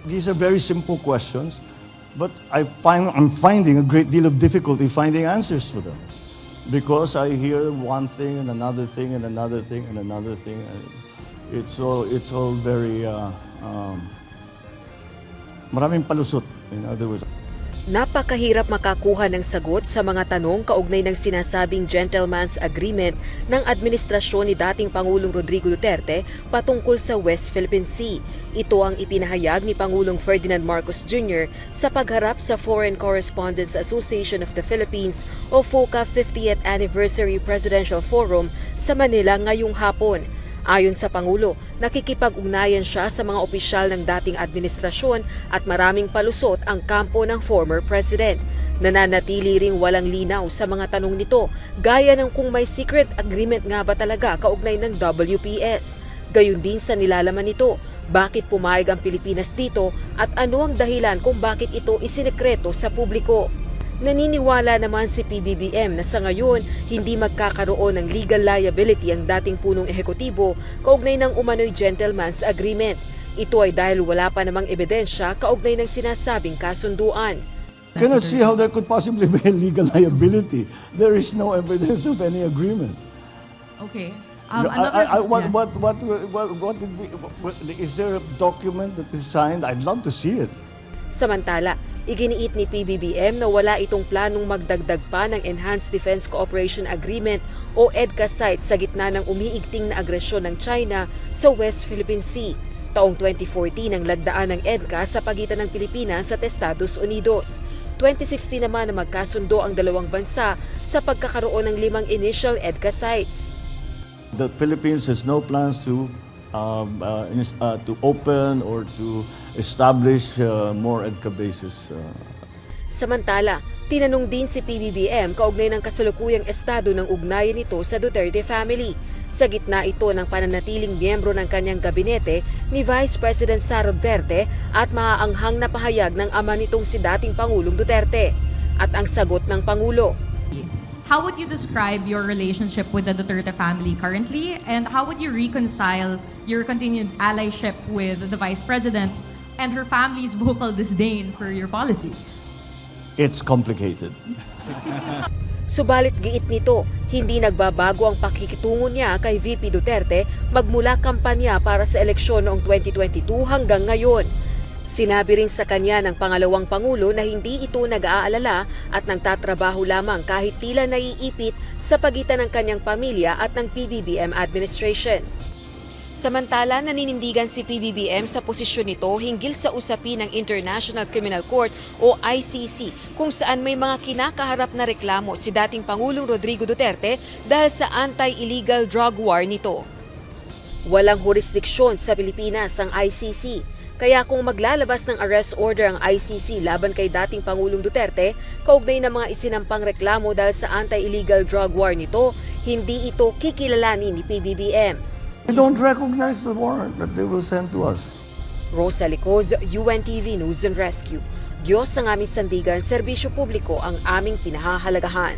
These are very simple questions, but I'm finding a great deal of difficulty finding answers for them. Because I hear one thing and another thing and another thing and another thing. And it's all very, maraming palusot, in other words. Napakahirap makakuha ng sagot sa mga tanong kaugnay ng sinasabing gentleman's agreement ng administrasyon ni dating Pangulong Rodrigo Duterte patungkol sa West Philippine Sea. Ito ang ipinahayag ni Pangulong Ferdinand Marcos Jr. sa pagharap sa Foreign Correspondents Association of the Philippines o FOCA 50th Anniversary Presidential Forum sa Manila ngayong hapon. Ayon sa Pangulo, nakikipag-ugnayan siya sa mga opisyal ng dating administrasyon at maraming palusot ang kampo ng former president. Nananatili ring walang linaw sa mga tanong nito, gaya ng kung may secret agreement nga ba talaga kaugnay ng WPS. Gayon din sa nilalaman nito, bakit pumayag ang Pilipinas dito at ano ang dahilan kung bakit ito isinekreto sa publiko. Naniniwala naman si PBBM na sa ngayon hindi magkakaroon ng legal liability ang dating punong ehekutibo kaugnay ng umano'y gentleman's agreement. Ito ay dahil wala pa namang ebidensya kaugnay ng sinasabing kasunduan. I cannot see how there could possibly be a legal liability. There is no evidence of any agreement. Okay. Is there a document that is signed? I'd love to see it. Samantala, iginiit ni PBBM na wala itong planong magdagdag pa ng Enhanced Defense Cooperation Agreement o EDCA site sa gitna ng umiigting na agresyon ng China sa West Philippine Sea. Taong 2014 ang lagdaan ng EDCA sa pagitan ng Pilipinas at Estados Unidos. 2016 naman na magkasundo ang dalawang bansa sa pagkakaroon ng 5 initial EDCA sites. The Philippines has no plans to open or to establish more EDCA bases. Samantala, tinanong din si PBBM kaugnay ng kasalukuyang estado ng ugnayan nito sa Duterte family. Sa gitna ito ng pananatiling miyembro ng kanyang gabinete ni Vice President Sara Duterte at maaanghang na pahayag ng ama nitong si dating Pangulong Duterte. At ang sagot ng Pangulo, How would you describe your relationship with the Duterte family currently, and how would you reconcile your continued allyship with the Vice President and her family's vocal disdain for your policies? It's complicated. Subalit giit nito, hindi nagbabago ang pakikitungo niya kay VP Duterte magmula kampanya para sa eleksyon noong 2022 hanggang ngayon. Sinabi rin sa kanya ng pangalawang Pangulo na hindi ito nag-aalala at nagtatrabaho lamang kahit tila naiipit sa pagitan ng kanyang pamilya at ng PBBM administration. Samantala, naninindigan si PBBM sa posisyon nito hinggil sa usapin ng International Criminal Court o ICC kung saan may mga kinakaharap na reklamo si dating Pangulong Rodrigo Duterte dahil sa anti-illegal drug war nito. Walang jurisdiksyon sa Pilipinas ang ICC. Kaya kung maglalabas ng arrest order ang ICC laban kay dating Pangulong Duterte, kaugnay ng mga isinampang reklamo dahil sa anti-illegal drug war nito, hindi ito kikilalanin ni PBBM. We don't recognize the warrant that they will send to us. Rosa Licoz, UNTV News and Rescue. Diyos ang aming sandigan, serbisyo publiko ang aming pinahahalagahan.